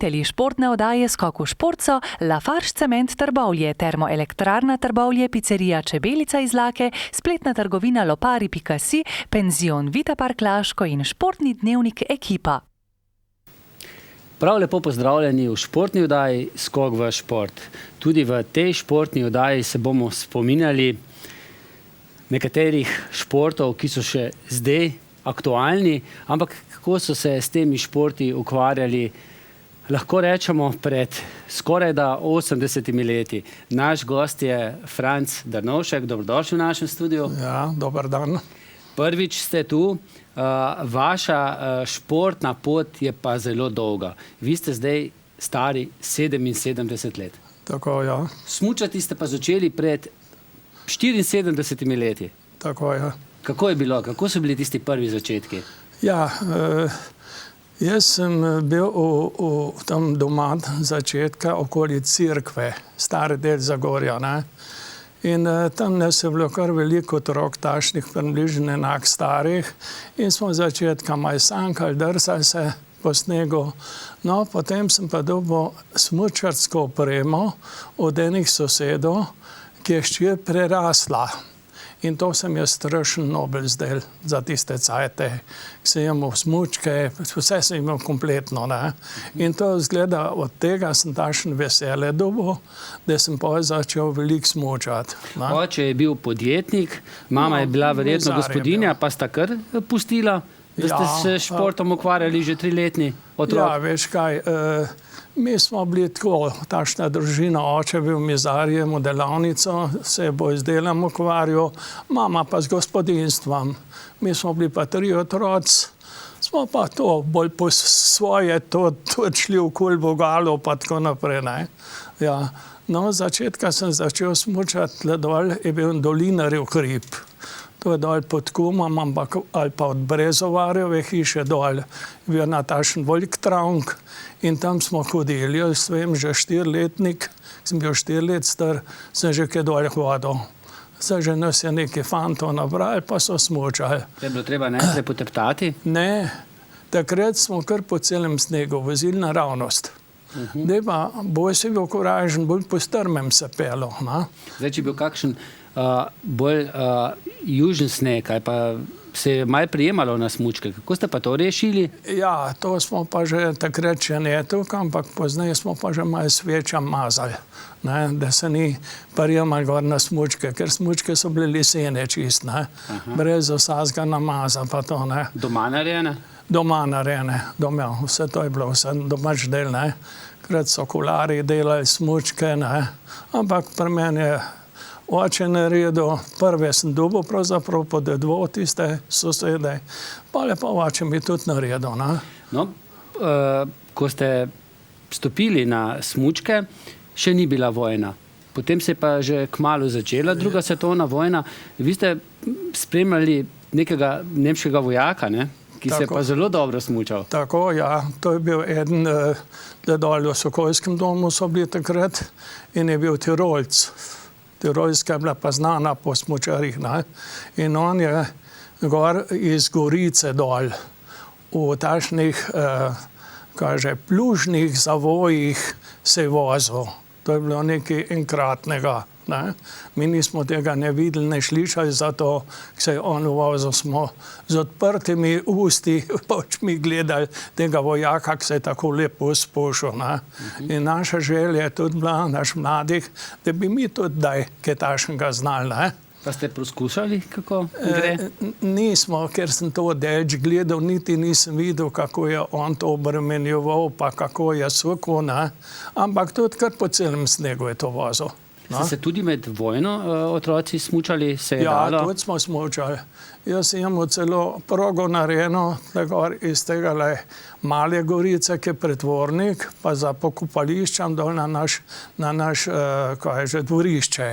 Voditelji športne oddaje Skok v šport so Lafarge Cement Trbovlje, Termoelektrarna Trbovlje, pizzerija Čebelica iz Lake, spletna trgovina Lopari.si, penzion Vita Park Laško in športni dnevnik Ekipa. Prav lepo pozdravljeni v športni oddaji Skok v šport. Tudi v tej športni oddaji se bomo spominjali nekaterih športov, ki so še zdaj aktualni, ampak kako so se s temi športi ukvarjali, lahko rečemo, pred skorajda 80 leti. Naš gost je Franc Drnovšek, dobrodošli v našem studiu. Ja, dober dan. Prvič ste tu, vaša športna pot je pa zelo dolga. Vi ste zdaj stari 77 let. Tako, ja. Smučati ste pa začeli pred 74 leti. Tako, ja. Kako je bilo? Kako so bili tisti prvi začetki? Ja, jaz sem bil tam doma začetka okoli cerkve, stari del Zagorja, ne? In tam nas je bilo kar veliko otrok, takšnih približno enak starih, in smo začetka malo sankali, drsali se po snegu. No, potem sem pa dobil smučarsko opremo od enih sosedov, ki je hčer prerasla. In to sem jaz strašen nobel zdel za tiste cajte, ki sem imel smučke, vse sem imel kompletno, ne. In to zgleda, od tega sem takšen vesele dobil, da sem pa začel veliko smučati. Oče je bil podjetnik, mama je bila verjetno gospodinja, pa sta kar pustila, da ste se športom ukvarjali že 3-letni otrok? Ja, veš kaj, mi smo bili tako, takšna družina, oče je bil mizarjem v delavnico, se je bolj z delom ukvarjal, mama pa z gospodinstvom. Mi smo bili pa 3 otroci, smo pa to bolj po svoje tudi šli okoli Bogalo pa tako naprej, ne. Ja. No, začetka sem začel smučati tle dol, je bil Dolinarjev hrib. To je dol pod Kumom, ali pa od Brezovarjeve hiše dol. Je bil takšen velik travnik in tam smo hodili. Jaz vem, že 4-letnik, sem bil 4 let star, sem že kaj dol hodil. Zdaj že nas je neki fantov nabrali, pa so smučali. Je bilo treba najprej poteptati? Ne, takrat smo kar po celem snegu vozili naravnost. Zdaj pa bolj si bil koražen, bolj po strmem se pelo. Zdaj, če je bil kakšen bolj južen sneg, ali pa se je malo prijemalo na smučke. Kako ste pa to rešili? Ja, to smo pa že takrat še ne tukaj, ampak poznaj smo pa že malo sveča mazali, ne, da se ni prijemali gor na smučke, ker smučke so bile lesene čist, ne, brez vsazga namaza pa to, ne. Doma narejene? Doma narejene, doma, vse to je bilo, vse domač del, ne. Krat so kolari delali smučke, ne, ampak pri meni je oče naredil, prve sem dobil pravzaprav po dedvo tiste sosede, pa je pa oče mi tudi naredil, ne. No, ko ste stopili na smučke, še ni bila vojna. Potem se je pa že kmalu začela druga svetovna vojna. Vi ste spremljali nekega nemškega vojaka, ne? Ki se je pa zelo dobro smučal. Tako, ja. To je bil eden, dol v Sokolskem domu so bili takrat, in je bil Tirolc. Tirolska je bila pa znana po smučarih, ne. In on je gor iz Gorice dol v takšnih, plužnih zavojih se je vozil. To je bilo nekaj enkratnega, ne. Mi nismo tega ne videli, ne slišali, zato se je on vozil, smo z odprtimi usti očmi gledali tega vojaka, ki se je tako lepo spušil, ne. In naša želja je tudi bila, naš mladih, da bi mi tudi daj kaj takšnega znali, ne. Pa ste poskušali, kako gre? Nismo, ker sem to delč gledal, niti nisem videl, kako je on to obremenjeval, pa kako je sukal, ne. Ampak tudi kar po celem snegu je to vozil. Ste se tudi med vojno otroci smučali? Ja, tudi smo smučali. Jaz imam celo progo narejeno iz tega Male Gorice, ki je pretvornik, pa za pokopališčem dol na naš dvorišče.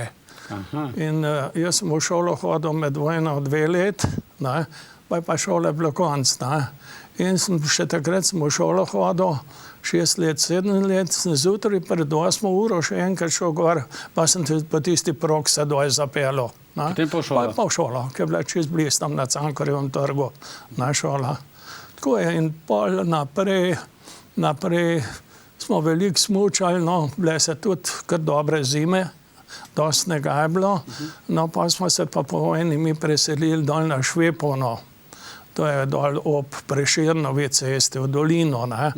In jaz sem v šolo hodil med vojno 2 let, ne, pa šole bilo konc, ne. In še takrat sem v šolo hodil, 6 let, 7 let, sem zjutraj pred 8 uro še enkrat šel gor, pa sem po tisti prog se dol zapeljal. Potem pa v šolo? Pa v šolo, ki je bila čist blizu tam na Cankarjevem trgu, na šola. Tako je in pol naprej smo veliko smučali, no, bile se tudi kar dobre zime, dosti snega je bilo, no, pa smo se pa po vojni mi preselili dol na Švepono, to je dol ob Prešernovi cesti, v dolino, ne.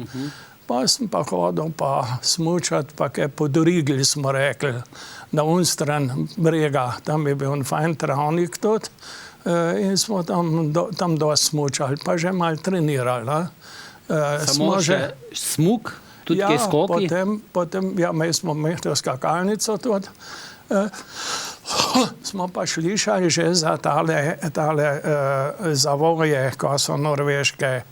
Pa sem pa hodil pa smučati, pa kaj podrigli smo rekli, na unstran brega, tam je bil en fajn travnik tudi, in smo tam dosti smučali, pa že malo trenirali, ne. Samo še smuk, tudi kaj skoki? Potem, ja, mi smo imeli skakalnico tudi. Smo pa slišali že za tale zavoje, ko so norveške,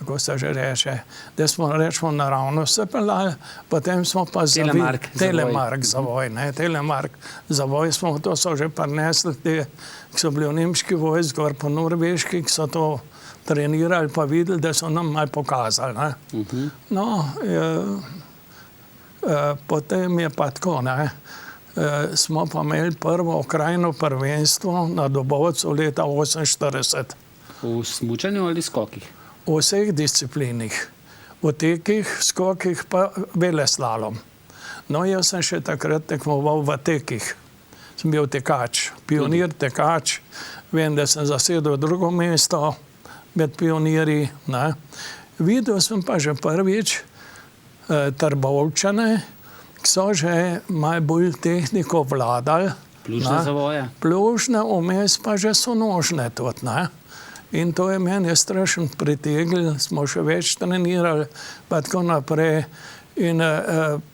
kako se že reče, da smo rečemo naravno se peljali, potem smo pa Telemark zavoj, ne, Telemark zavoj smo, to so že prinesli ti, ki so bili v nemški vojski, gor po norveški, ki so to trenirali, pa videli, da so nam malo pokazali, ne. No, potem je pa tako, ne, smo pa imeli prvo okrajno prvenstvo na Dobovcu leta 1948. V smučanju ali skokih? V vseh disciplinih. V tekih, skokih pa veleslalom. No, jaz sem še takrat tekmoval v tekih. Sem bil tekač, pionir tekač. Vem, da sem zasedel drugo mesto med pionirji, ne. Videl sem pa že prvič Trbovčane, ki so že malo bolj tehniko vladali. Plužne zavoje? Plužne, vmes pa že so nožne tudi, ne. In to je meni strašno pritegnilo, smo še več trenirali, pa tako naprej. In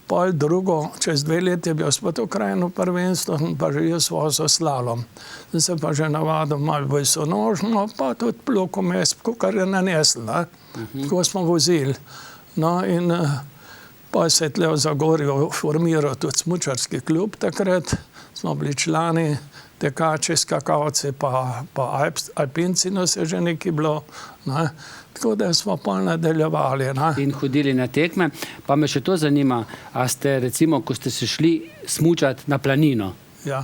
pol drugo, čez 2 leti je bil spet okrajno prvenstvo, pa že jaz vozil slalom. Sem se pa že navadil malo bolj sonožno, pa tudi ploko mes, kar je nanesel, ne. Tako smo vozili. No, in pa se je tle v Zagorju formiral tudi smučarski klub takrat, smo bili člani, tekači, skakavci, pa alpinci, no se že nekaj bilo, ne. Tako da smo pa nadaljevali, ne. In hodili na tekme. Pa me še to zanima, a ste recimo, ko ste se šli smučati na planino, Ja.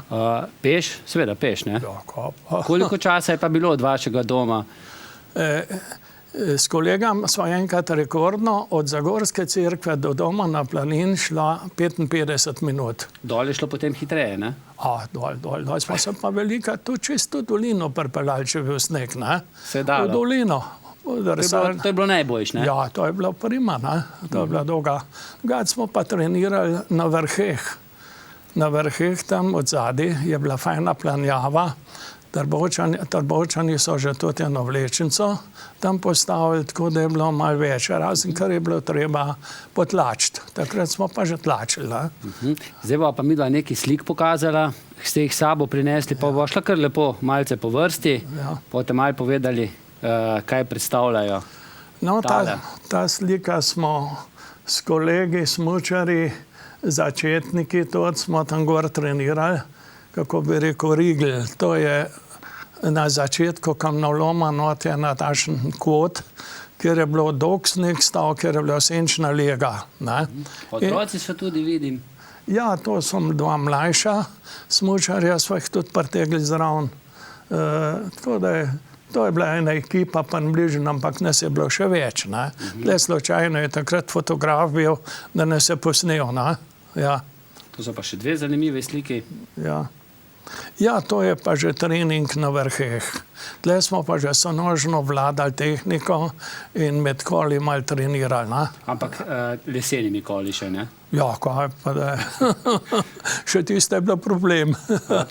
Peš, seveda peš, ne? Ja, kaj pa. Koliko časa je pa bilo od vašega doma? S kolegom smo enkrat rekordno od Zagorske cerkve do doma na planin šla 55 minut. Dol je šlo potem hitreje, ne? Dol smo se pa velika, tu čisto dolino pripeljali, če je bil sneg, ne? Se je dalo. V dolino. To je bilo najboljš, ne? Ja, to je bilo prima, ne? To je bila dolga. Gad smo pa trenirali na vrheh. Na vrheh tam od zadaj je bila fajna planjava. Trbovčani so že tudi eno vlečnico tam postavili, tako da je bilo malo več, razen kar je bilo treba potlačiti. Takrat smo pa že tlačili. Zdaj bo pa midva nekaj slik pokazala, ste jih sabo prinesli, pa bo šla kar lepo malce po vrsti, boste malo povedali, kaj predstavljajo. No, ta slika smo s kolegi, smučari, začetniki, tudi smo tam gor trenirali, kako bi rekel, rigel. To je na začetku kamnoloma, not je na takšen kvot, kjer je bilo dolg sneg stal, kjer je bila senčna lega. Otroci so tudi, vidim. Ja, to so 2 mlajša smučarja, so jih tudi pritegli zraven. Tako da to je bila ena ekipa, pa bližno, ampak nas je bilo še več. Le slučajno je takrat fotograf bil, da nas je posnel. Ja. To so pa še 2 zanimive slike. Ja, to je pa že trening na vrheh. Tle smo pa že sonožno vladali tehniko in med koli malo trenirali. Ampak lesenimi koli še, ne? Ja, kaj pa da. Še tiste je bilo problem.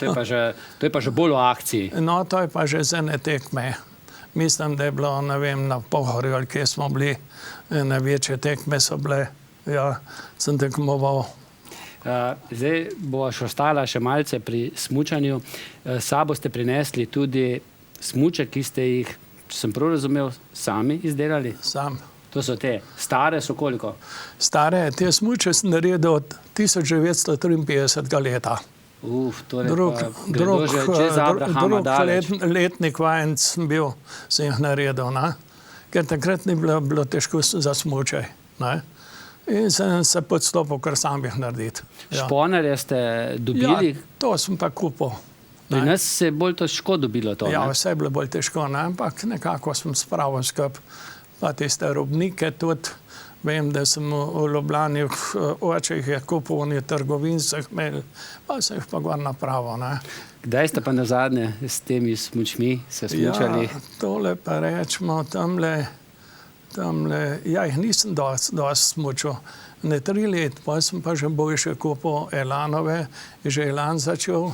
To je pa že bolj v akciji. No, to je pa že z ene tekme. Mislim, da je bilo, ne vem, na Pohorju, ali kje smo bili, največje tekme so bile. Ja, sem tekmoval. Zdaj bo še ostala še malce pri smučanju. Sabo ste prinesli tudi smuče, ki ste jih, če sem prav razumel, sami izdelali? Sam. To so te stare, so koliko? Stare, te smuče sem naredil od 1953 leta. Gredo že čez Abrahama daleč. Letnik vajenc sem bil, sem jih naredil, ker takrat ni bilo težko za smučaj. In sem se podstopil, kar sam jih narediti. Šponerje ste dobili? Ja, to sem pa kupil. Pri nas se je bolj težko dobilo to, ne? Ja, vse je bilo bolj težko, ampak nekako sem spravil skup. Pa tiste robnike tudi, Vem, da sem v Ljubljani oče jih je kupil v trgovincah, pa sem jih pa gor napravil. Ne. Kdaj ste pa nazadnje s temi smučmi se smučali? Ja, tole pa rečemo, tamle, ja, jih nisem dosti smučil. Ne 3 let, pa sem pa že boljše kupil Elanove, že Elan začel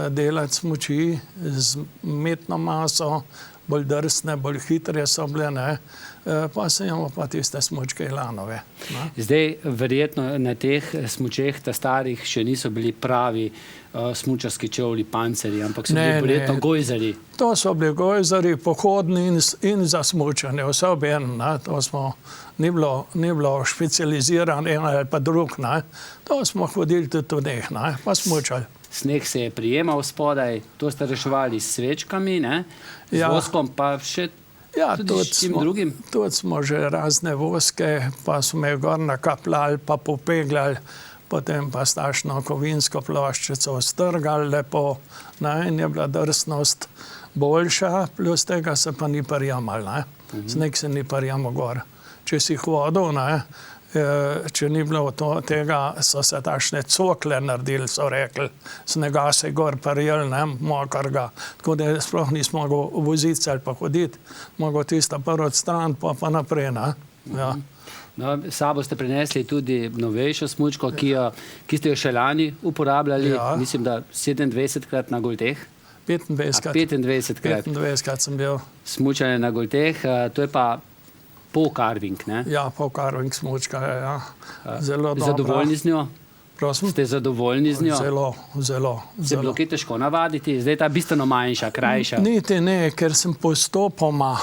delati smuči z umetno maso, bolj drsne, bolj hitre so bile, ne. Pa sem imel pa tiste smučke Elanove. Ne. Zdaj, verjetno na teh smučeh, ta starih, še niso bili pravi smučarski čevlji, pancerji, ampak so bili verjetno gojzari. To so bili gojzari, pohodni in za smučanje, vse oben, ne. To smo, ni bilo špecializiran en ali pa drug, ne. To smo hodili tudi v njih, ne, pa smučali. Sneg se je prijemal spodaj, to ste reševali s svečkami, ne? Z voskom, pa še tudi s čim drugim? Tudi smo že razne voske, pa smo jih gor nakapljali, pa popeglali, potem pa s takšno kovinsko ploščico strgali lepo, ne, in je bila drsnost boljša, plus tega se pa ni prijemal, ne. Sneg se ni prijemal gor. Če si hodil, ne, če ni bilo tega, so se takšne cokle naredili, so rekli, snega se gor prijel, ne, mokrga, tako da sploh nismo mogel voziti ali pa hoditi, mogel tisto prvo odstraniti, pa naprej, ne. Ja. No, sabo ste prinesli tudi novejšo smučko, ki ste jo še lani uporabljali, mislim, da 27-krat na Golteh. 25-krat. 25-krat sem bil. Smučanje na Golteh, to je pa po-carving, ne? Ja, po-carving smučka, ja. Zelo dobra. Zadovoljni z njo? Prosim? Ste zadovoljni z njo? Zelo. Se je bilo kaj težko navaditi? Zdaj je ta bistveno manjša, krajša. Niti ne, ker sem postopoma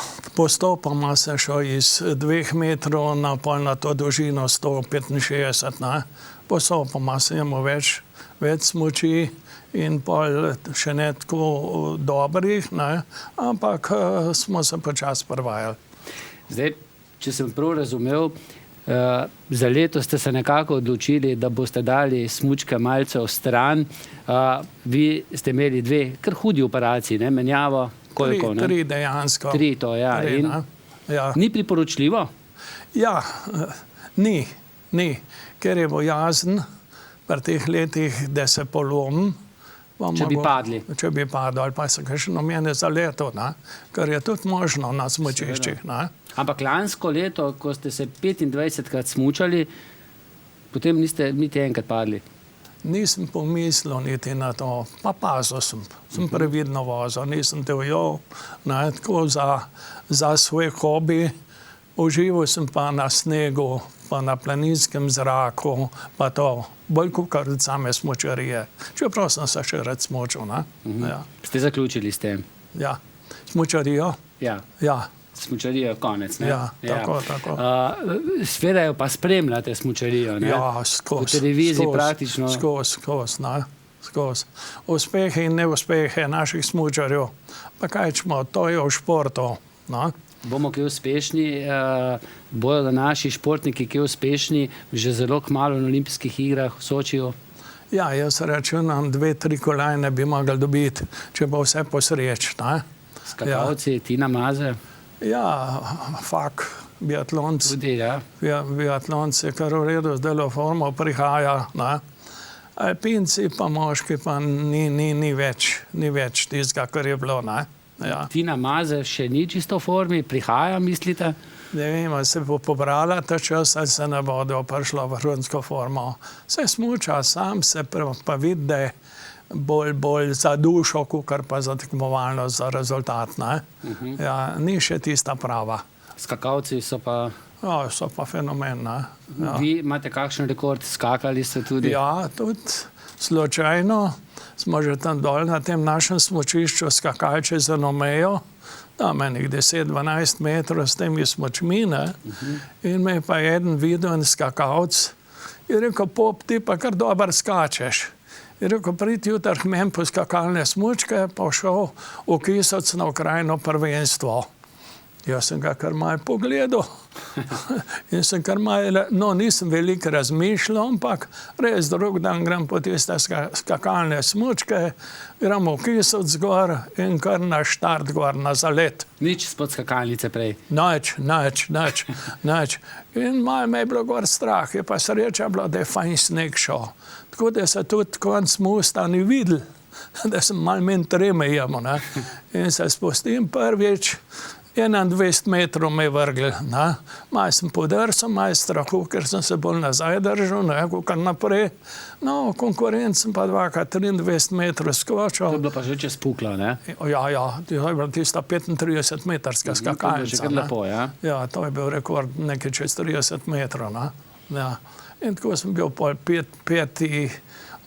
sem šel iz 2 metrov na to dolžino 165, ne. Postopoma sem imel več smuči in pol še ne tako dobrih, ne, ampak smo se počasi privajali. Zdaj, če sem prav razumel, za leto ste se nekako odločili, da boste dali smučke malce v stran. Vi ste imeli 2 kar hudi operaciji, ne? Menjavo, koliko? 3 dejansko. 3 to, ja. Ni priporočljivo? Ja, ni. Ker je bojazen pri teh letih, da se polomim. Če bi padli. Če bi padli, ali pa se kakšen omene za leto, ne? Kar je tudi možno na smučiščih, ne? Ampak lansko leto, ko ste se 25-krat smučali, potem niste niti enkrat padli. Nisem pomislil niti na to, pa pazil sem. Sem previdno vozil, nisem te ujel, ne, tako za svoj hobi. Užival sem pa na snegu, pa na planinskem zraku, pa to, bolj kot same smučarije. Čeprav sem se še rad smučil, ne. Ja. Ste zaključili s tem? Ja. Smučarijo? Ja. Ja. Smučarijo konec, ne? Ja, tako. Sveda jo pa spremljate smučarijo, ne? Ja, skozi. V televiziji praktično. Skozi, ne? Skozi. Uspehe in neuspehe naših smučarjev. Pa kaj čemo, to je v športu, ne? Bomo kaj uspešni, bodo naši športniki kaj uspešni že zelo kmalu na olimpijskih igrah v Sočiju? Ja, jaz računam 2-3 kolajne bi mogli dobiti, če bo vse po sreči, ne? Skakalci, Tina Maze? Ja, biatlonc. Tudi, ja. Biatlonc je kar v redu, zdaj v formo prihaja, ne? Alpinci pa moški pa ni več tistega, kar je bilo, ne? Ja. Tina Maze še ni čisto v formi, prihaja, mislite? Ne vem, se bo pobrala ta čas, ali se ne bodo prišlo v vrhunsko formo. Se smuča, sam se pa vidi, da je bolj za dušo, kakor pa za tekmovalno, za rezultat, ne? Ja, ni še tista prava. Skakalci so pa... Ja, so pa fenomen, ne? Ja. Vi imate kakšen rekord, skakali ste tudi? Ja, tudi slučajno. Smo že tam dol na tem našem smučišču skakali čez eno mejo, tam enih 10-12 metrov s temi smučmi, ne? In me je pa eden videl, en skakalc, in rekel, pop, ti pa kar dober skačeš. In rekel, pridi jutri k meni po skakalne smučke, pa šel v Kisec na okrajno prvenstvo. Jaz sem ga kar malo pogledal in sem kar malo, no nisem veliko razmišljal, ampak res drug dan grem po tiste skakalne smučke, gremo v Kisec gor in kar na štart gor, na zalet. Nič spod skakalnice prej. Nič. In malo me je bilo gor strah, je pa sreča bila, da je fajn sneg šel. Tako da se tudi konc mosta ni videl, da sem malo manj treme jemo. Ne? In se spustim prvič, 21 metrov me je vrgel. Malo sem podrsal, malo strahu, ker sem se bolj nazaj držal, ne, kakor naprej. No, konkurenc sem pa 23 metrov skočil. To je bilo pa že čez puklo, ne? Ja, to je bila tista 35-metrska skakalnica. To je že lepo, ja? Ja, to je bil rekord nekaj čez 30 metrov. Ne? Ja. In tako sem bil pol peti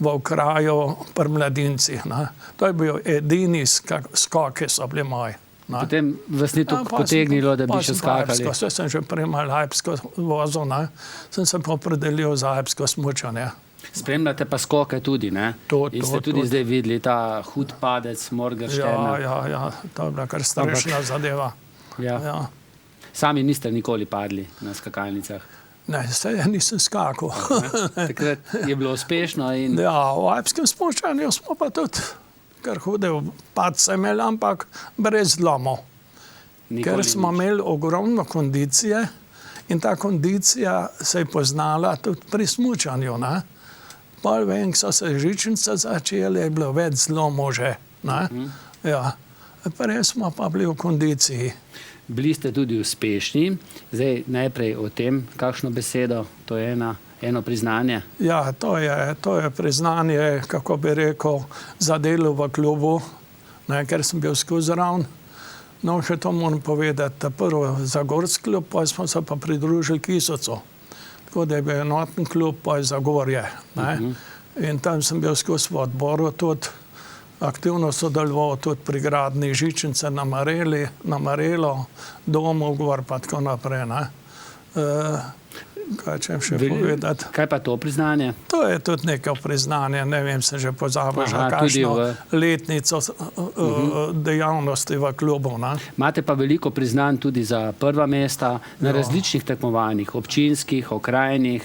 v kraju pri mladincih. Ne? To je bil edini skok, ki so bili moji. Potem vas ni toliko potegnilo, da bi še skakali? Vse sem že prej malo alpsko vozil, ne? Sem se popredelil za alpsko smučanje. Spremljate pa skoke tudi, ne? In ste tudi zdaj videli ta hud padec Morgensterna. Ja, to je bila kar strašna zadeva. Ja. Sami niste nikoli padli na skakalnicah? Ne, nisem skakal. Takrat je bilo uspešno in... Ja, v alpskem smučanju smo pa tudi kar hude padce imeli, ampak brez zlomov. Ker smo imeli ogromno kondicije in ta kondicija se je poznala tudi pri smučanju. Pol vem, ko so se žičnice začele, je bilo več zlomov že. Ja. Prej smo pa bili v kondiciji. Bili ste tudi uspešni. Zdaj najprej o tem, kakšno besedo, to je eno priznanje. Ja, to je priznanje, kako bi rekel, za delo v klubu, ker sem bil skozi ravn. No, še to moram povedati, prvo za Gorski klub, pa smo se pa pridružili Kisocu. Tako da je bil enoten klub, pa je za Gorje. In tam sem bil skozi v odboru tudi, aktivno sodeloval tudi pri gradnji žičnice na Marelo, domov gor pa tako naprej. Kaj čem še povedati? Kaj pa to priznanje? To je tudi neko priznanje, ne vem, sem že pozabil, kakšno letnico dejavnosti v klubu. Imate pa veliko priznanj tudi za prva mesta na različnih tekmovanjih, občinskih, okrajnih.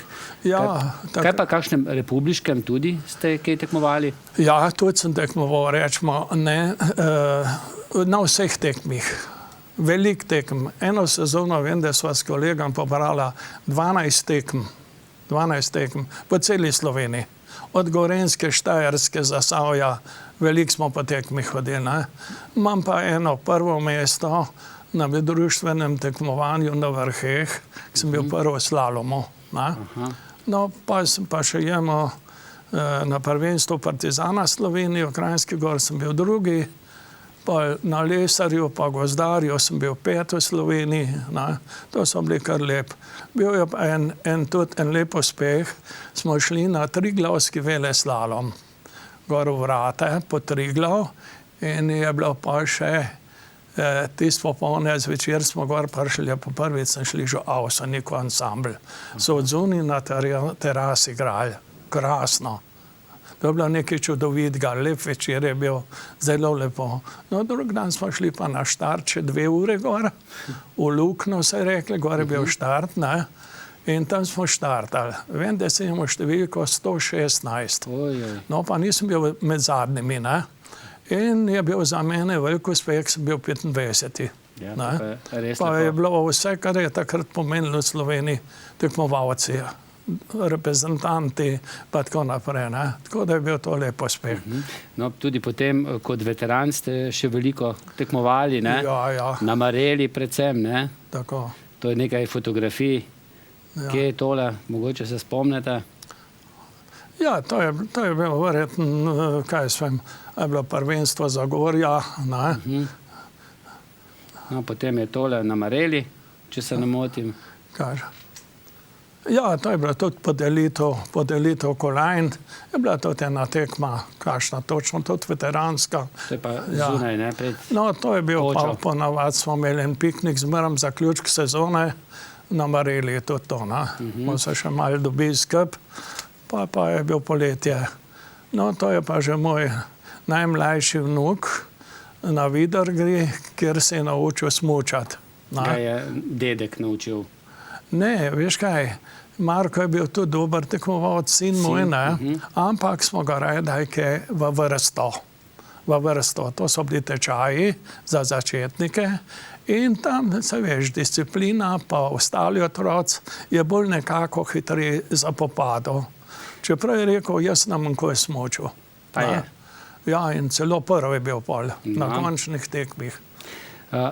Kaj pa kakšnem republiškem tudi ste kaj tekmovali? Ja, tudi sem tekmoval, rečemo, na vseh tekmih. Velik tekem. Eno sezono vem, da sva s kolegom pobrala 12 tekem po celi Sloveniji. Od Gorenjske, Štajerske, Zasavja, veliko smo po tekmih hodili. Imam pa eno prvo mesto na društvenem tekmovanju na Vrheh, ki sem bil prvo slalomu. No, pa sem pa še jemo na prvenstvu Partizana Slovenije, v Kranjski Gor sem bil drugi, pa na Lesarju, pa Gozdarju sem bil pet v Sloveniji. To so bili kar lep. Bil je pa tudi en lep uspeh. Smo šli na Triglavski veleslalom. Gor v Vrate po Triglav in je bilo pa še tisto popolne zvečer smo gor prišli, po prvič sem šli že v Avsoniku ansambl. So odzuni na terasi igrali. Krasno. To je bilo nekaj čudovitega, lep večer je bil, zelo lepo. No, drug dan smo šli pa na štart, še 2 ure gor, v Lukno se je rekli, gor je bil štart, in tam smo štartali. Vem, da sem imel številko 116. No, pa nisem bil med zadnjimi, in je bil za mene veliko uspeh, sem bil 25. Pa je bilo vse, kar je takrat pomenilo v Sloveniji, tekmovalci, reprezentanti, pa tako naprej. Tako da je bil to lep uspeh. No, tudi potem, kot veteran ste še veliko tekmovali, ne? Ja. Na Mareli predvsem, ne? Tako. To je nekaj fotografij. Kje je tole? Mogoče se spomnite? Ja, to je bilo verjetno, kaj svem, je bilo prvenstvo za Gorja, ne? No, potem je tole na Mareli, če se ne motim. Kaj? Ja, to je bila tudi podelitev kolajn. Je bila tudi ena tekma, kakšna točno, tudi veteranska. To je pa zunaj, ne? No, to je bil pa ponavad, smo imeli en piknik zmerom zaključk sezone, na Mareli je tudi to, Smo se še malo dobili skup, pa je bil poletje. No, to je pa že moj najmlajši vnuk na Vidrgri, kjer se je naučil smučati. Ga je dedek naučil. Ne, veš kaj, Marko je bil tudi dober tekmovalec, sin moj, ne, ampak smo ga raje v vrsto. V vrsto, to so bili tečaji za začetnike in tam, se veš, disciplina pa ostali otroci je bolj nekako hitri za popado. Čeprav je rekel, jaz ne bom kaj smočil. Pa je. Ja, in celo prvi je bil pol na končnih tekmih.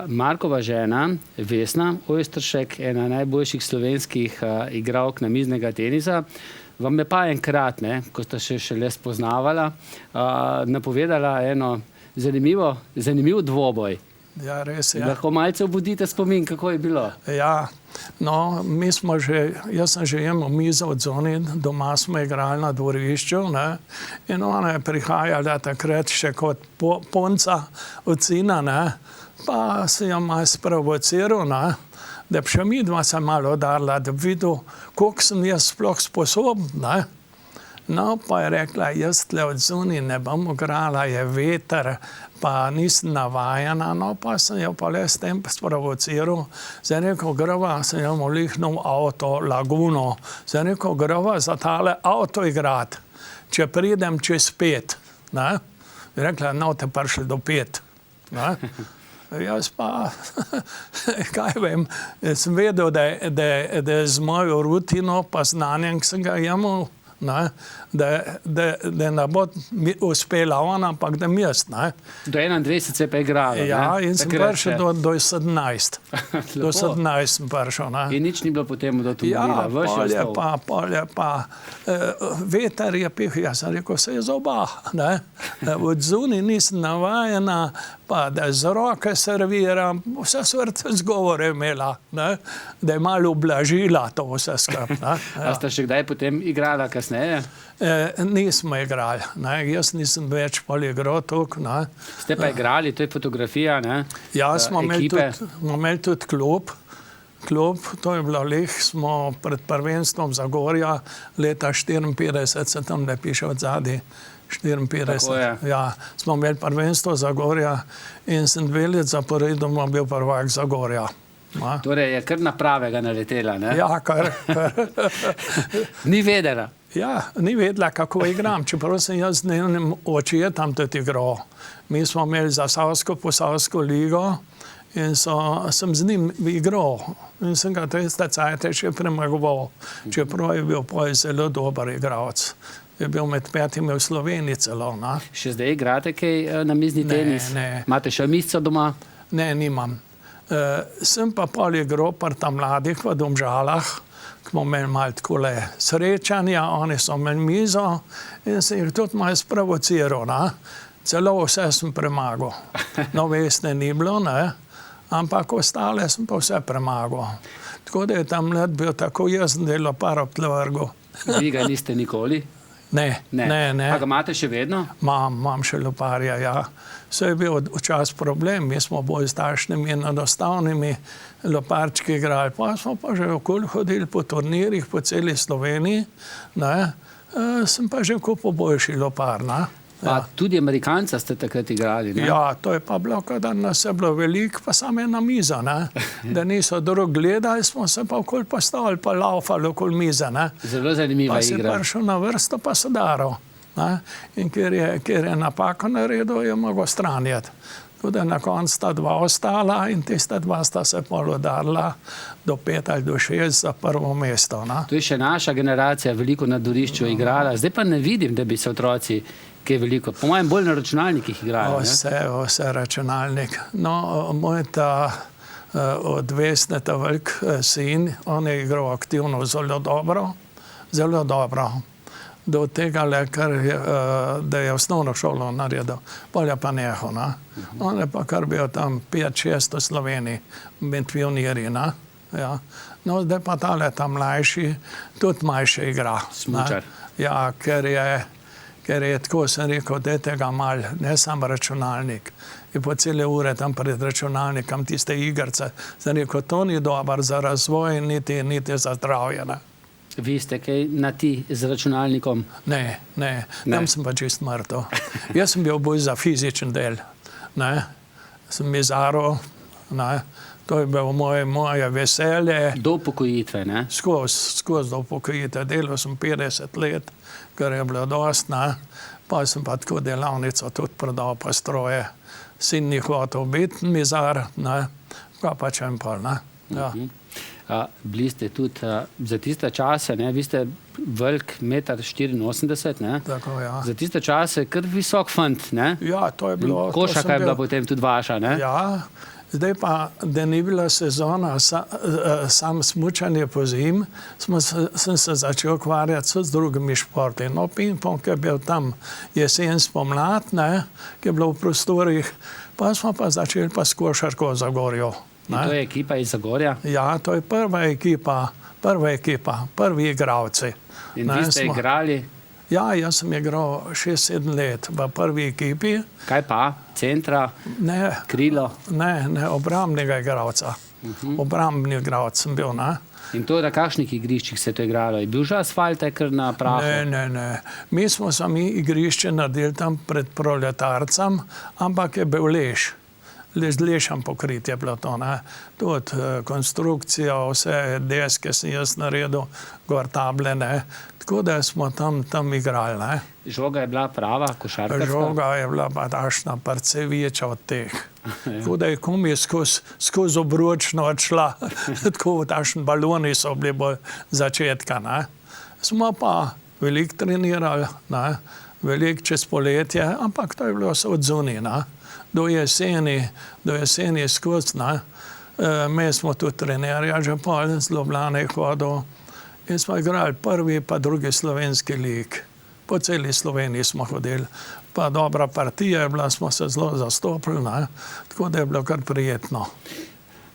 Markova žena, Vesna Ojsteršek, ena najboljših slovenskih igralk namiznega tenisa, vam je pa enkrat, ko sta se šele spoznavala, napovedala eno zanimiv dvoboj. Ja, res je. Lahko malce obudite spomin, kako je bilo? Ja, no, jaz sem že imel mizo od zoni, doma smo igrali na dvorišču, ne, in ona je prihajala takrat še kot punca od sina, ne, pa se je malo sprovociral, ne, da bi še midva se malo udarila, da bi videl, koliko sem jaz sploh sposoben, ne. No, pa je rekla, jaz tle od zunaj ne bom igrala, je veter, pa nisem navajena, no, pa sem jo pa le s tem sprovociral. Zdaj rekel, greva, sem jo molihnil avto, Laguno, zdaj rekel, greva za tale avto igrat, če pridem čez 5, ne. Rekla, no, te prišli do 5, ne. Jaz pa, kaj vem, sem vedel, da je z mojo rutino pa znanjem, ki sem ga imel, ne, da ne bo uspela ona, ampak da mi jaz. Ne. Do 21 se pa je igrala. Ja, in sem prišel do 17. Do 17 sem prišel. Ne. In nič ni bilo potem do avtomobila. Ja, pol je pa veter je pih, jaz sem rekel, se je zoba. Od zunaj nisem navajena, pa da z roke serviram, vse svrte zgovore imela, ne, da je malo ublažila to vse skup. A sta še kdaj potem igrala kasneje? Nismo igrali, ne, jaz nisem več pol igral tukaj. Ne. Ste pa igrali, to je fotografija, ne? Ja, smo imeli tudi klub, to je bilo smo pred prvenstvom Zagorja leta 54, se tam ne piše od zadaj. 54. Ja, smo imeli prvenstvo Zagorja in sem 2 leta zaporedoma bil prvak Zagorja. Torej je kar na pravega naletela, ne? Ja, kar. Ni vedela. Ja, ni vedela, kako igram, čeprav sem jaz z njenim očetom tudi igral. Mi smo imeli za Posavsko ligo in sem z njim igral in sem ga tiste cajte še premagoval, čeprav je bil zelo dober igralec. Je bil med 5 v Sloveniji celo. Na. Še zdaj igrate kaj namizni tenis? Ne. Imate še misco doma? Ne, nimam. Sem pa pol igral parta mladih v Domžalah, ki smo imeli malo takole srečanja, oni so imeli mizo in sem jih tudi malo sprovociral. Na. Celo vse sem premagal. No, Vesne ni bilo, ne, ampak ostale sem pa vse premagal. Tako da je tam mlad bil tako jasen, da je lopar obtvrgal. Vi ga niste nikoli? Ne. Pa ga imate še vedno? Imam še loparja, ja. Vse je bil včasih problem, mi smo bolj s takšnimi enostavnimi loparčki igrali, pa smo pa že okoli hodili po turnirjih po celi Sloveniji, ne. Sem pa že kupil boljši lopar, ne. Pa tudi Amerikanca ste takrat igrali, ne? Ja, to je pa bilo, kadar nas je bilo veliko, pa samo ena miza, ne. Da niso drug gledali, smo se pa okoli postavili, pa laufali okoli mize, ne. Zelo zanimiva igra. Pa si prišel na vrsto, pa se daral. In ker je napako naredil, je mogel stranjati. Tudi na koncu sta 2 ostala in tista 2 sta se pol udarila do 5 ali do 6 za prvo mesto. Ne? To je še naša generacija veliko na dvorišču igrala. Zdaj pa ne vidim, da bi se otroci kaj veliko. Po mojem bolj na računalnikih igrali. Vse računalnik. No, moj ta od Vesne, ta velik sin, on je igral aktivno zelo dobro. Zelo dobro. Do tega le, da je osnovno šolo naredil. Polja pa neho. Na? On je pa kar bil tam 5-6 v Sloveniji, med pionirji. Ja. No, zdaj pa ta leta mlajši, tudi mlajše igra. Smučar. Ja, ker je tako, sem rekel, dajte ga mal, ne samo računalnik. In po cele ure tam pred računalnikom tiste igrce. Sem rekel, to ni dober za razvoj, niti za zdravje. Ne? Vi ste kaj na ti z računalnikom? Ne. Tam sem pa čist mrtev. Jaz sem bil bolj za fizičen del. Ne? Sem mizaril, Ne. To je bilo moje veselje. Do upokojitve, ne? Skozi do upokojitve. Delal sem 50 let, kar je bilo dosti, ne. Pa sem pa tako delavnico tudi prodal, pa stroje. Sin ni hotel biti mizar, ne. Kaj pa čem pol, ne. Ja. Bili ste tudi za tiste čase, ne, vi ste velik 1,84 m, ne? Tako, ja. Za tiste čase kar visok fant, ne? Ja, to je bilo. Košarka je bila potem tudi vaša, ne? Ja, zdaj pa, da ni bila sezona, sam smučanje po zim, sem se začel ukvarjati s drugimi športi. No, ping-pong je bil tam jesen spomlad, ne, ki je bilo v prostorih, pa smo pa začeli pa s košarko v Zagorju. In to je ekipa iz Zagorja? Ja, to je prva ekipa, prvi igralci. In vi ste igrali? Ja, jaz sem igral 6-7 let v prvi ekipi. Kaj pa? Centra? Ne. Krilo? Ne, obrambnega igralca. Obrambni igralec sem bil, ne. In to na kakšnih igriščih se je to igralo? Je bil že asfalt, kar na prahu? Ne. Mi smo sami igrišče naredili tam pred Proletarcem, ampak je bil leš. Lešem pokrit je bilo to, ne. Tudi konstrukcija, vse deske sem jaz naredil, gor table, ne. Tako da smo tam igrali, ne. Žoga je bila prava, košarkarska? Žoga je bila pa tašna, precej večja od teh. Tako da je komi skozi obročno odšla, tako tašni baloni so bili bolj začetka, ne. Smo pa veliko trenirali, ne, veliko čez poletje, ampak to je bilo vse od zunaj, ne. Do jeseni skozi, ne. Mi smo tudi trenerja že pol z Ljubljane hodil in smo igrali prvi pa drugi slovenski lig. Po celi Sloveniji smo hodili. Pa dobra partija je bila, smo se zelo zastopili, ne. Tako da je bilo kar prijetno.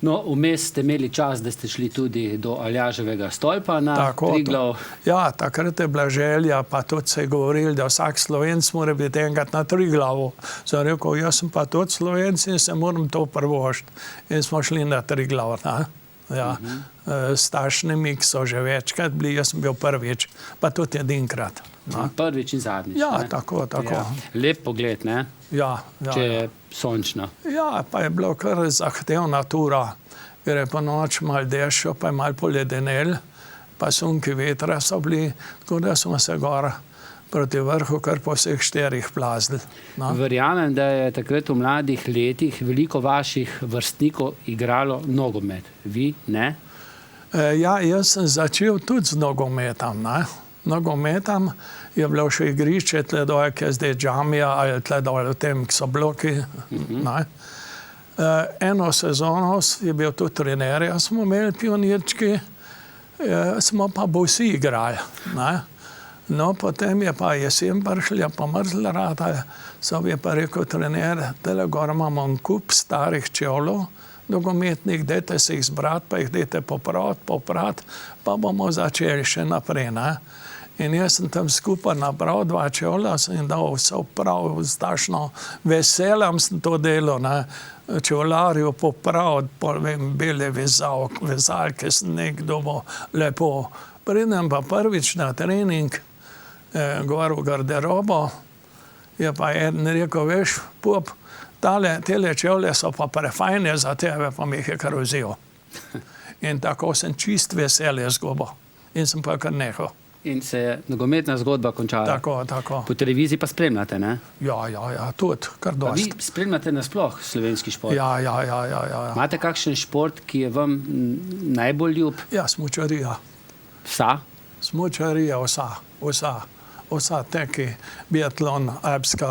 No, vmes ste imeli čas, da ste šli tudi do Aljaževega stolpa na Triglav. Ja, takrat je bila želja, pa tudi se je govorili, da vsak Slovenc mora biti enkrat na Triglavu. Sem rekel, jaz sem pa tudi Slovenc in se moram to privoščiti. In smo šli na Triglav, ne. Ja. S tašnimi, ki so že večkrat bili, jaz sem bil prvič, pa tudi edinkrat. Prvič in zadnjič. Ja, tako. Ja. Lep pogled, ne? Ja. Če je sončno. Ja, pa je bilo kar zahtevna tura, ker je po noč malo dešo, pa je malo poledenel, pa sunki vetra so bili, tako da smo se gor proti vrhu kar po vseh 4 plazili. No. Verjamem, da je takrat v mladih letih veliko vaših vrstnikov igralo nogomet. Vi, ne? Ja, jaz sem začel tudi z nogometom, ne. Nogometom je bilo še igrišče tle dole, ki je zdaj džamija, ali tle dole v tem, ki so bloki. Ne. Eno sezono je bil tudi trenerja, smo imeli pionirčki, smo pa vsi igrali, ne. No, potem je pa jesen prišla, pa mrzla rata, so je pa rekel trener, tele gor imamo en kup starih čevljev, nogometnih, dajte se jih zbrati, pa jih dajte poprati, pa bomo začeli še naprej, ne. In jaz sem tam skupaj nabral 2 čevlja, sem jim dal vse prav, z tašno veseljem sem to delal, ne. Čevlarju popraviti, bele vezalke sem nekdo bo lepo. Pridem pa prvič na trening, gor v garderobo, je pa eden rekel, veš, pup, tele čevlje so pa prefajne za tebe, pa mi jih je kar vzel. In tako sem čist veselje zgubil. In sem pa kar nehal. In se je nogometna zgodba končala. Tako. Po televiziji pa spremljate, ne? Ja, tudi, kar dosti. Vi spremljate nasploh slovenski šport? Ja. Imate kakšen šport, ki je vam najbolj ljub? Ja, smučarija. Vsa? Smučarija, vsa teki, biatlon, alpska,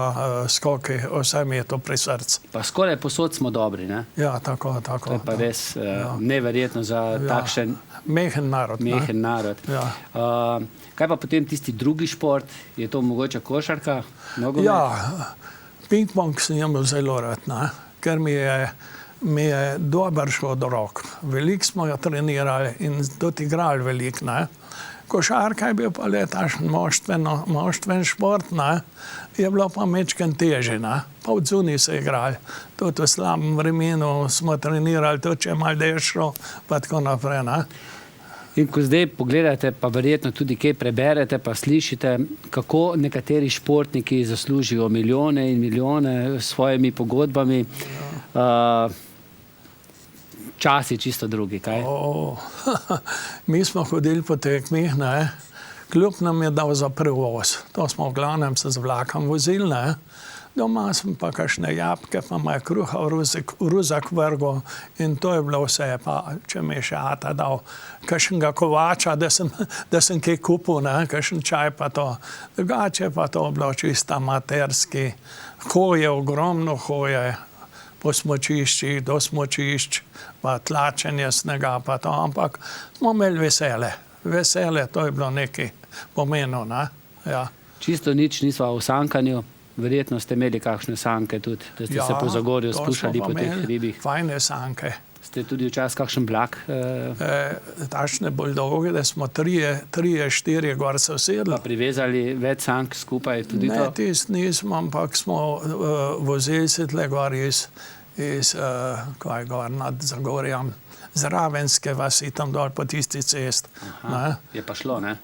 skoki, vse mi je to pri srcu. Pa skoraj posod smo dobri, ne? Ja, tako. To je pa res neverjetno za takšen mehen narod. Ja. Kaj pa potem tisti drugi šport? Je to mogoče košarka? Nogomet? Ja, ping-pong sem imel zelo rad, ne? Ker mi je dober šel od rok. Veliko smo jo trenirali in tudi igrali veliko, ne? Košarka je bil pa letašen moštven šport, ne? Je bilo pa mečken težje, ne? Pa od zunaj se igrali. Tudi v slabem vremenu smo trenirali, tudi če je malo dešlo, pa tako naprej, ne? In ko zdaj pogledate, pa verjetno tudi kaj preberete, pa slišite, kako nekateri športniki zaslužijo milijone in milijone s svojimi pogodbami. časi čisto drugi, kaj? Mi smo hodili po tekmih, ne. Kljub nam je dal za prevoz. To smo v glavnem se z vlakom vozili, ne. Doma sem pa kakšne jabke, pa maj kruha v ruzak vrgo in to je bilo vse. Pa če mi je še ata dal kakšnega kovača, da sem kaj kupil, ne, kakšen čaj pa to. Drugače pa to bilo čisto amaterski. Hoje, ogromno hoje, po smučiščih, do smučišč, pa tlačenje snega, pa to, ampak smo imeli vesele. Vesele, to je bilo nekaj pomenilo, ne, ja. Čisto nič nisva v sankanju. Verjetno ste imeli kakšne sanke tudi, da ste se po Zagorju spuščali po teh hribih. Fajne sanke. Ste tudi včasih kakšen vlak? Tašne bolj dolge, da smo trije, štirje gor se usedli. Pa privezali več sank skupaj tudi to? Ne, tisti nismo, ampak smo vozili se tle gor iz kaj gor nad Zagorjem, z Ravenske vasi, tam dol po tisti cest. Aha, je pa šlo, ne?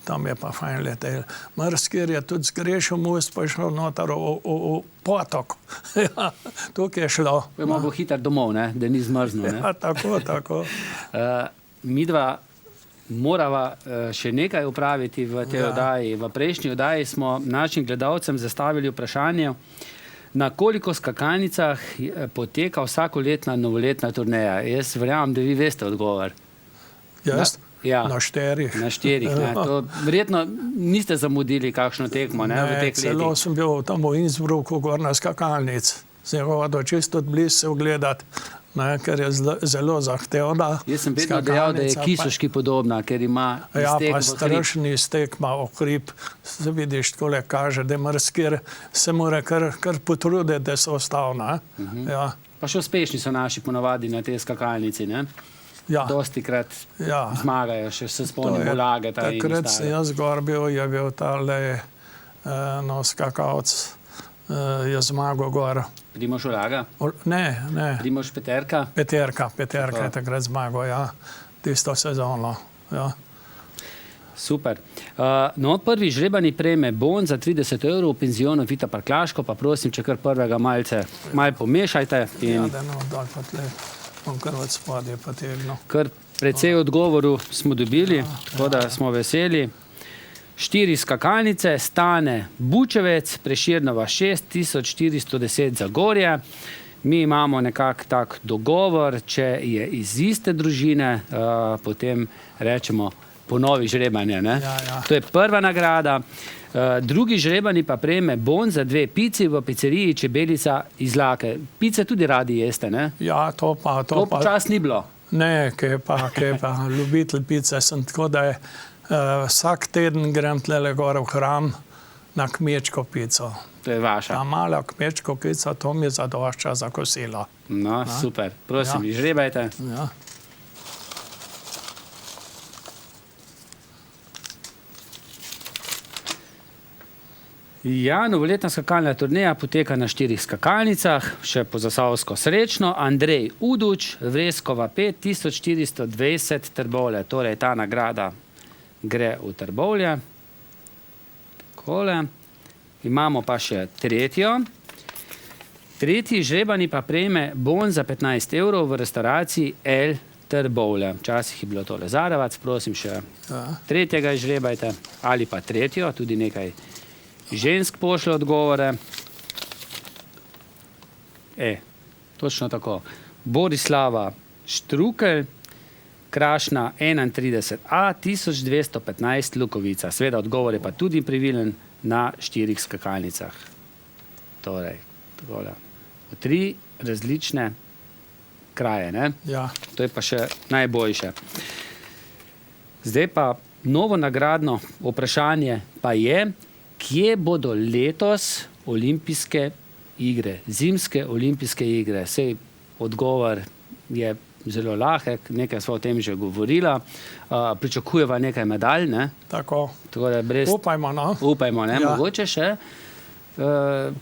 Tam je pa fajn letel. Mrskir je tudi zgrešil most, pa je šel noter v potok. Ja, tukaj je šlo. Je malo hiter domov, ne? Da ni zmrznil, ne? Ja, tako. Midva morava še nekaj upraviti v tej oddaji. V prejšnji oddaji smo našim gledalcem zastavili vprašanje, na koliko skakalnicah poteka vsakoletna novoletna turneja. Jaz verjamem, da vi veste odgovor. Jaz? Ja. Na 4. Na 4, ne. To verjetno niste zamudili kakšno tekmo, ne, v teh letih. Celo sem bil tam v Innsbrucku, gor na skakalnic. Sem hodil čisto od blizu se ogledati, ne, ker je zelo zahtevna. Jaz sem vedno dejal, da je Kisoški podobna, ker ima iztek v hrib. Ja, pa strašen iztek ima v hrib. Se vidiš, takole kaže, da Mrskir se mora kar potruditi, da se ostal, ne. Ja. Pa še uspešni so naši ponavadi na te skakalnici, ne? Ja. Dostikrat zmagajo, še se spomnim Lageta in ostale. Takrat sem jaz gor bil, je bil tale skakalc, je zmagal gor. Primož Ulaga? Ne. Primož Peterka? Peterka je takrat zmagal, ja. Tisto sezono, ja. Super. No, prvi žrebani prejme bon za 30 € v penzionu Vita Parklaško, pa prosim, če kar prvega malo pomešajte. Ja, da no, dol pa tle, bom kar od spodje potegnil. Kar precej odgovorov smo dobili, tako da smo veseli. 4 skakalnice, stane Bučevec, Prešernova 6410 Zagorje. Mi imamo nekak tak dogovor, če je iz iste družine, potem rečemo ponovi žrebanje, ne? Ja. To je prva nagrada. Drugi žrebani pa prejme bon za 2 pici v pizzeriji Čebelica iz Lake. Pice tudi radi jeste, ne? Ja, to pa. To počas ni bilo. Ne, kaj pa, ljubitelj pice sem, tako da je vsak teden grem tlele gor v hram na kmečko pico. To je vaša. Ta mala kmečko pica, to mi zadošča za kosilo. No, super. Prosim, žrebajte. Ja. Ja, novoletna skakalna turneja poteka na 4 skakalnicah, še po Zasavsko srečno. Andrej Uduč, Vreskova 5420 Trbovlje. Torej, ta nagrada gre v Trbovlje. Takole. Imamo pa še tretjo. Tretji žrebani pa prejme bon za 15 € v restauraciji El Trbovlje. Včasih je bilo tole Zarevac, prosim še tretjega žrebajte. Ali pa tretjo, tudi nekaj žensk pošle odgovore. Točno tako. Borislava Štrukelj, Krašna 31A, 1215 Lukovica. Sveda odgovor je pa tudi pravilen na 4 skakalnicah. Torej, takole. 3 različne kraje, ne? Ja. To je pa še najboljše. Zdaj pa novo nagradno vprašanje pa je, kje bodo letos olimpijske igre, zimske olimpijske igre? Sej odgovor je zelo lahek, nekaj smo o tem že govorila. Pričakujeva nekaj medalj, ne? Tako. Upajmo, no. Upajmo, ne? Mogoče še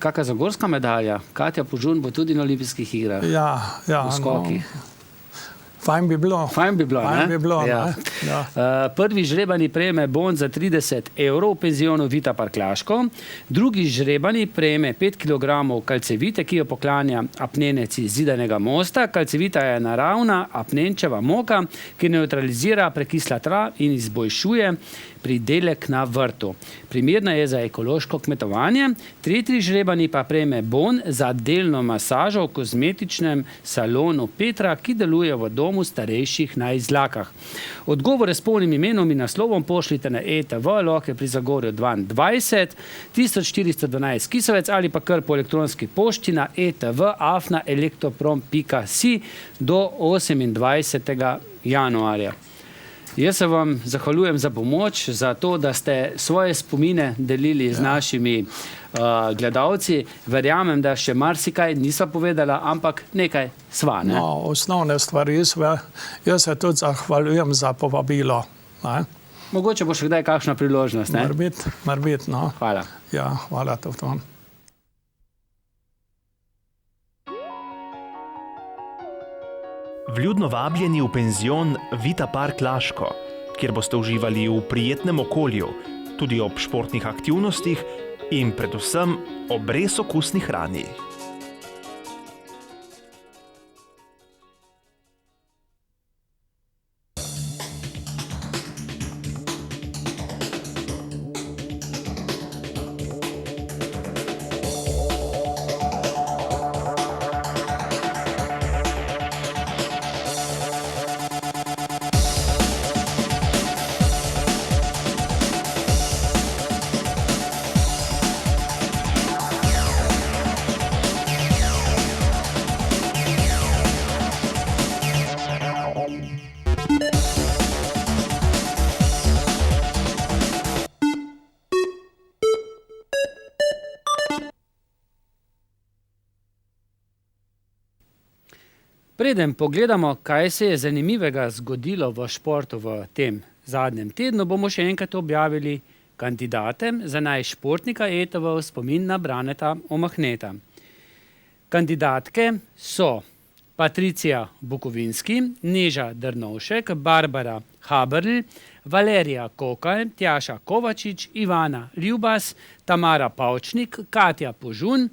kakšna zagorska medalja. Katja Požun bo tudi na olimpijskih igrah. Ja. V skokih. Fajn bi bilo. Fajn bi bilo, Fajn ne? bi bilo, Ja. ne? Ja. Prvi žrebani prejme bon za 30 evrov v penzionu Vita Park Laško, drugi žrebani prejme 5 kg kalcevite, ki jo poklanja apnenec iz Zidanega mosta. Kalcevita je naravna apnenčeva moka, ki nevtralizira prekisla tla in izboljšuje pridelek na vrtu. Primerna je za ekološko kmetovanje. Tretji žrebani pa prejme bon za delno masažo v kozmetičnem salonu Petra, ki deluje v domu starejših na Izlakah. Odgovore s polnim imenom in naslovom pošljite na ETV Loke pri Zagorju 22 1412 Kisovec ali pa kar po elektronski pošti na etv@elektroprom.si do 28. januarja. Jaz se vam zahvaljujem za pomoč, za to, da ste svoje spomine delili z našimi gledalci. Verjamem, da še marsikaj nisva povedala, ampak nekaj sva, ne? No, osnovne stvari sva. Jaz se tudi zahvaljujem za povabilo. Ne? Mogoče bo še kdaj kakšna priložnost, ne? Morbit, no. Hvala. Ja, hvala tudi vam. Vljudno vabljeni v penzion Vita Park Laško, kjer boste uživali v prijetnem okolju, tudi ob športnih aktivnostih in predvsem ob res okusni hrani. Preden pogledamo, kaj se je zanimivega zgodilo v športu v tem zadnjem tednu, bomo še enkrat objavili kandidate za naj športnika ETV v spomin na Braneta Omahneta. Kandidatke so Patricija Bukovinski, Neža Drnovšek, Barbara Haberl, Valerija Kokal, Tjaša Kovačič, Ivana Ljubas, Tamara Pavčnik, Katja Požun,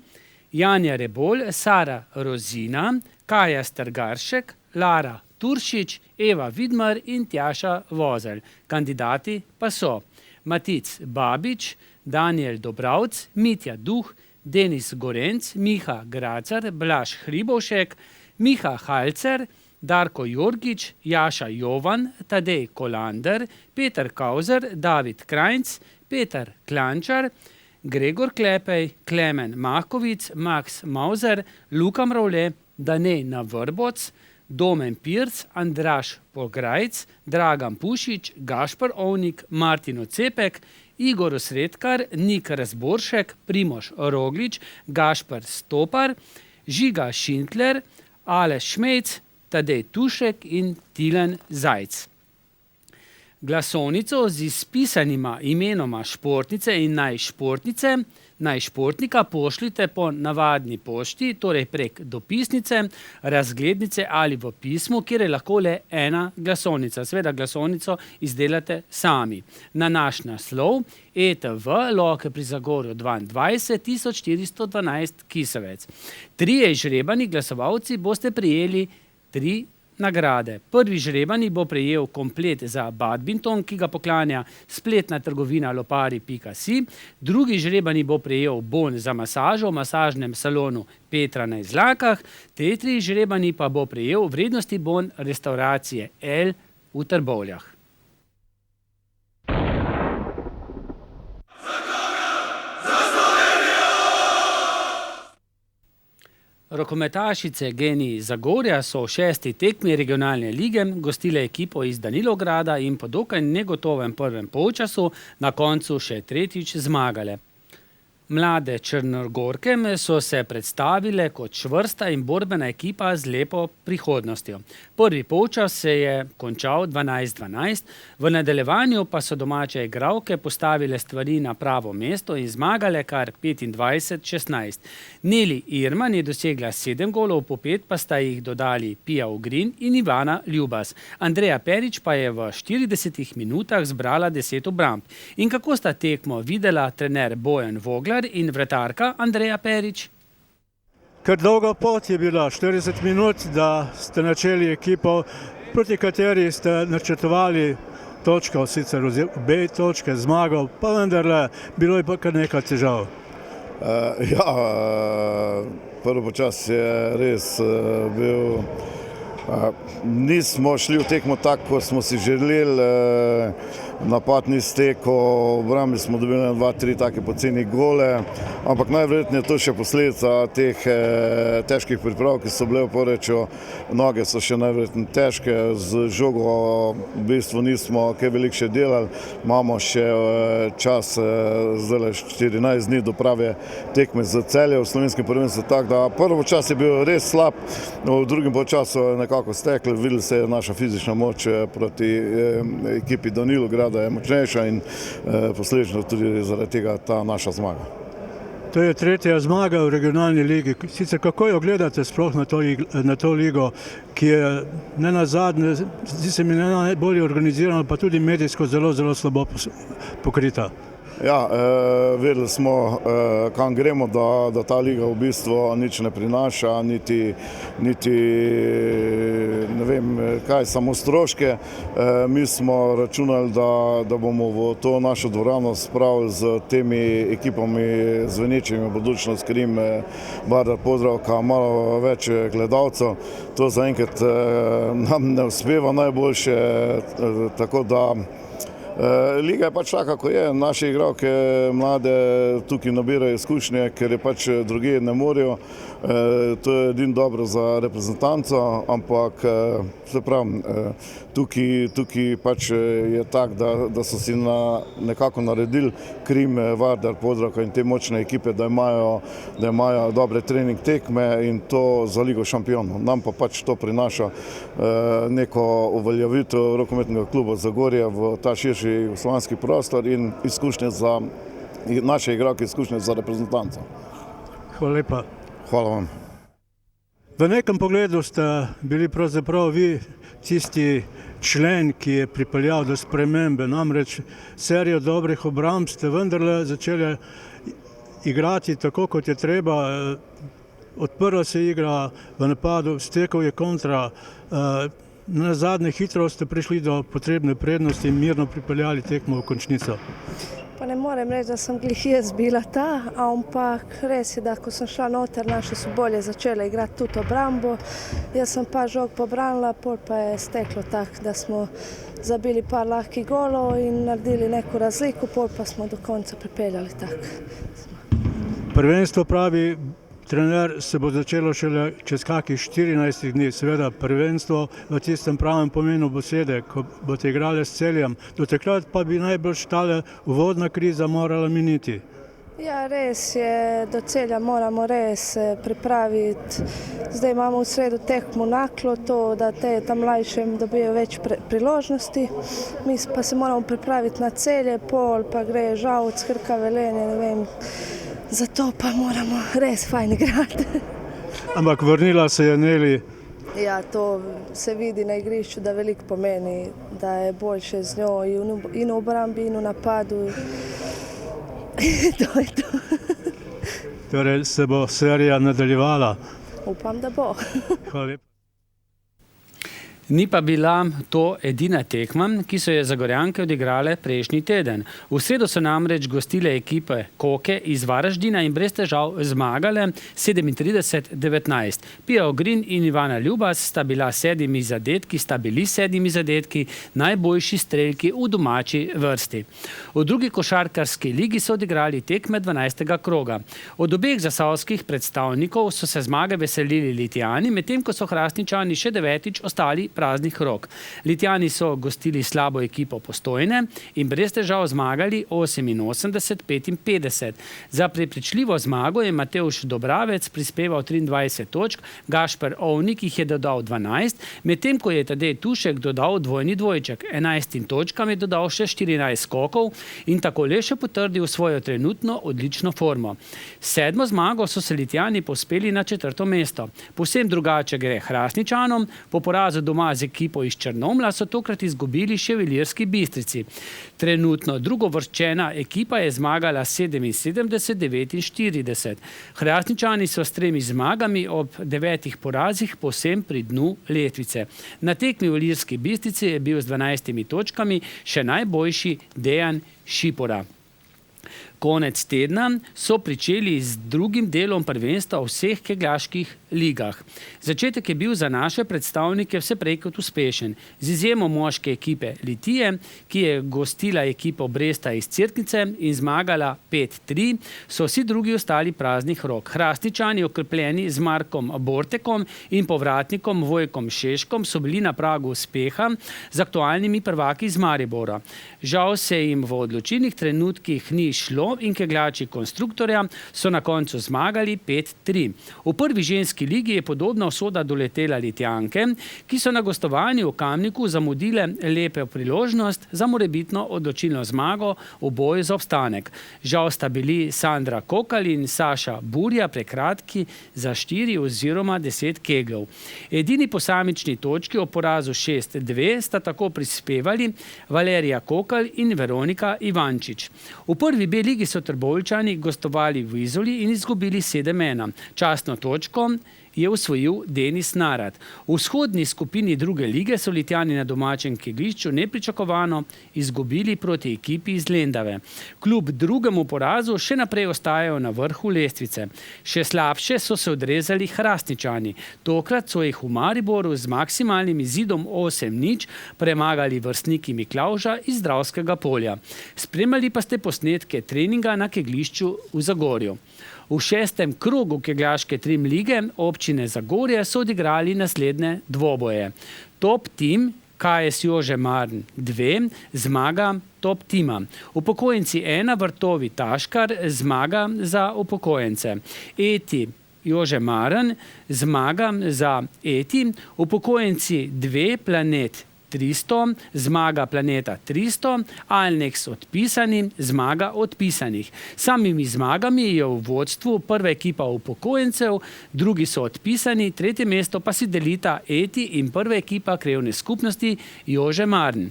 Janja Rebolj, Sara Rozina, Kaja Strgaršek, Lara Turšič, Eva Vidmar in Tjaša Vozelj. Kandidati pa so Matic Babič, Daniel Dobravc, Mitja Duh, Denis Gorenc, Miha Gracar, Blaž Hribovšek, Miha Halcer, Darko Jorgič, Jaša Jovan, Tadej Kolander, Peter Kauzer, David Krajnc, Peter Klančar, Gregor Klepej, Klemen Mahkovic, Max Mauzer, Luka Mravle, Danejna Vrboc, Domen Pirc, Andraž Pograjc, Dragan Pušič, Gašper Ovnik, Martin Ocepek, Igor Osredkar, Nik Razboršek, Primož Roglič, Gašper Stopar, Žiga Šintler, Aleš Šmejc, Tadej Tušek in Tilen Zajc. Glasovnico z izpisanima imenoma športnice in najšportnika pošljite po navadni pošti, torej prek dopisnice, razglednice ali v pismu, kjer je lahko le ena glasovnica. Seveda glasovnico izdelate sami. Na naš naslov ETV Loke pri Zagorju 22 1412 Kisovec. 3 žrebani glasovalci boste prejeli 3 nagrade. Prvi žrebani bo prejel komplet za badminton, ki ga poklanja spletna trgovina lopari.si. Drugi žrebani bo prejel bon za masažo v masažnem salonu Petra na Izlakah. Tretji žrebani pa bo prejel vrednosti bon restauracije El v Trbovljah. Rokometašice Geniji Zagorja so v 6. tekmi regionalne lige gostile ekipo iz Danilograda in po dokaj negotovem prvem polčasu na koncu še tretjič zmagale. Mlade Črnogorke so se predstavile kot čvrsta in borbena ekipa z lepo prihodnostjo. Prvi polčas se je končal 12-12, v nadaljevanju pa so domače igralke postavile stvari na pravo mesto in zmagale kar 25-16. Neli Irman je dosegla 7 golov, po 5 pa sta jih dodali Pia Ogrin in Ivana Ljubas. Andreja Perič pa je v 40 minutah zbrala 10 obramb. In kako sta tekmo videla trener Bojan Voglar in vratarka Andreja Perič? Kar dolga pot je bila, 40 minut, da ste načeli ekipo, proti kateri ste načrtovali točko, sicer obe točke, zmago, pa vendarle bilo je pa kar nekaj težav. Prvi počas je res bil, nismo šli v tekmo tako, kot smo si želeli, napad ni stekel, v obrambi smo dobili 2-3 take poceni gole, ampak najverjetneje to še posledica teh težkih priprav, ki so bile v Poreču. Noge so še najverjetneje težke, z žogo v bistvu nismo kaj veliko še delali, imamo še čas, zdaj 14 dni do prave tekme za Celje v slovenskem prvenstvu, tako da prvi čas je bil res slab, v drugem počasu nekako stekli, videli se je naša fizična moč proti ekipi Danilograda je močnejša in posledično tudi zaradi tega ta naša zmaga. To je tretja zmaga v regionalni ligi. Sicer kako jo gledate sploh na to ligo, ki je ne nazadnje, zdi se mi najbolje organizirana, pa tudi medijsko zelo slabo pokrita? Ja, vedeli smo, kam gremo, da ta liga v bistvu nič ne prinaša, niti ne vem kaj, samo stroške. Mi smo računali, da bomo v to našo dvorano spravili z temi ekipami zvenečimi Budućnost, Krim, Vardar, Podravka, malo več gledalcev. To zaenkrat nam ne uspeva najboljše, tako da liga je pač taka, kako je. Naše igralke mlade tukaj nabirajo izkušnje, ker je pač drugje ne morejo. To je edino dobro za reprezentanco, ampak se pravim, tukaj pač je tako, da so si nekako naredili Krim, Vardar, Podravka in te močne ekipe, da imajo dobre trening tekme in to za Ligo šampionov. Nam pa pač to prinaša neko uveljavitev rokometnega kluba Zagorje v ta širši jugoslovanski prostor in izkušnje za naše igralke, izkušnje za reprezentanco. Hvala lepa. Hvala vam. V nekem pogledu ste bili pravzaprav vi tisti člen, ki je pripeljal do spremembe, namreč serijo dobrih obramb ste vendarle začeli igrati tako, kot je treba. Odprla se igra v napadu, stekel je kontra. Na zadnje hitro ste prišli do potrebne prednosti in mirno pripeljali tekmo v končnico. Pa ne morem reči, da sem glih jaz bila ta, ampak res je, da ko sem šla noter, naše so bolje začele igrati tudi obrambo. Jaz sem pa žog pobranila, pol pa je steklo tako, da smo zabili par lahkih golov in naredili neko razliko, pol pa smo do konca pripeljali tako. Prvenstvo, pravi trener, se bo začelo šele čez kakih 14 dni. Seveda prvenstvo v tistem pravem pomenu besede, ko boste igrali s Celjem. Do takrat pa bi najbolj tale uvodna kriza morala miniti. Ja, res je, do Celja moramo res pripraviti. Zdaj imamo v sredo tekmo Naklo, to, da te tam mlajše dobijo več priložnosti. Mi pa se moramo pripraviti na Celje, pol pa gre Žalec, Krka, Velenje, ne vem. Zato pa moramo res fajn igrati. Ampak vrnila se je Neli. Ja, to se vidi na igrišču, da veliko pomeni, da je boljše z njo in v obrambi in v napadu. To je to. Torej se bo serija nadaljevala. Upam, da bo. Hvala lepa. Ni pa bila to edina tekma, ki so je Zagorjanke odigrale prejšnji teden. V sredo so namreč gostile ekipe Koke iz Varaždina in brez težav zmagale 37-19. Pia Ogrin in Ivana Ljubas sta bili sedmi zadetki najboljši strelki v domači vrsti. V drugi košarkarski ligi so odigrali tekme 12. kroga. Od obeh zasavskih predstavnikov so se zmage veselili Litijani, medtem ko so Hrastničani še 9. ostali praznih rok. Litijani so gostili slabo ekipo Postojne in brez težav zmagali 88-55. Za prepričljivo zmago je Matevž Dobravec prispeval 23 točk, Gašper Ovnik jih je dodal 12, medtem ko je Tadej Tušek dodal dvojni dvojček. 11 točkam je dodal še 14 skokov in tako le še potrdil svojo trenutno odlično formo. S 7. zmago so se Litijani povzpeli na 4. mesto. Povsem drugače gre Hrastničanom. Po porazu doma z ekipo iz Črnomlja so tokrat izgubili še v Ilirski Bistrici. Trenutno drugovrščena ekipa je zmagala 77-49. Hrastničani so s 3 zmagami ob 9 porazih povsem pri dnu letvice. Na tekmi v Ilirski Bistrici je bil z 12 točkami še najboljši Dejan Šipora. Konec tedna so pričeli z drugim delom prvenstva v vseh kegljaških ligah. Začetek je bil za naše predstavnike vse prej kot uspešen. Z izjemo moške ekipe Litije, ki je gostila ekipo Bresta iz Cerknice in zmagala 5-3, so vsi drugi ostali praznih rok. Hrastničani, okrepljeni z Markom Bortekom in povratnikom Vojkom Šeškom, so bili na pragu uspeha z aktualnimi prvaki iz Maribora. Žal se jim v odločilnih trenutkih ni šlo in kegljači konstruktorja so na koncu zmagali 5-3. V prvi ženski ligi je podobna usoda doletela Litijanke, ki so na gostovanju v Kamniku zamudile lepe priložnost za morebitno odločilno zmago v boju za obstanek. Žal sta bili Sandra Kokal in Saša Burja prekratki za 4 oziroma 10 kegljev. Edini posamični točki o porazu 6-2 sta tako prispevali Valerija Kokal in Veronika Ivančič. V prvi B ligi so Trboveljčani gostovali v Izoli in izgubili 7-1. Častno točko je osvojil Denis Narad. V vzhodni skupini druge lige so Litijani na domačem kegljišču nepričakovano izgubili proti ekipi iz Lendave. Kljub drugemu porazu še naprej ostajajo na vrhu lestvice. Še slabše so se odrezali Hrastničani. Tokrat so jih v Mariboru z maksimalnim izidom 8-0 premagali vrstniki Miklavža iz Dravskega polja. Spremljali pa ste posnetke treninga na kegljišču v Zagorju. V 6. krogu kegljaške trim lige občine Zagorje so odigrali naslednje dvoboje. Top tim KS Jože Marn 2 zmaga top tima. Upokojenci 1 Vrtovi Taškar zmaga za upokojence. Eti Jože Marn zmaga za Eti. Upokojenci 2 Planet 300, zmaga Planeta 300, Alnex odpisani, zmaga odpisanih. Samimi zmagami je v vodstvu prva ekipa upokojencev, drugi so odpisani, tretje mesto pa si delita Eti in prva ekipa krajevne skupnosti Jože Marn.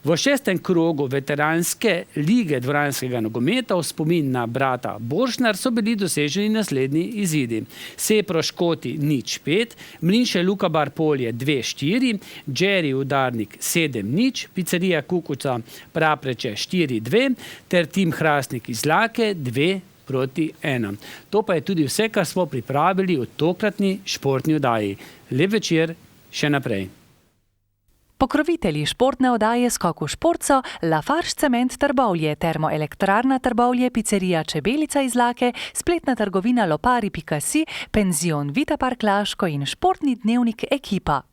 V 6. krogu veteranske lige dvoranskega nogometa v spomin na brata Boršnar so bili doseženi naslednji izidi. Sepro Škoti 0-5, Mlinše Lukabar Polje 2-4, Džeri Udarnik 7-0, Pizzerija Kukuca Prapreče 4-2 ter tim Hrastnik iz Lake 2-1. To pa je tudi vse, kar smo pripravili v tokratni športni oddaji. Lep večer še naprej. Pokrovitelji športne oddaje Skok v šport so Lafarge Cement Trbovlje, Termoelektrarna Trbovlje, Pizzerija Čebelica iz Lake, spletna trgovina lopari.si, penzion Vita Park Laško in športni dnevnik Ekipa.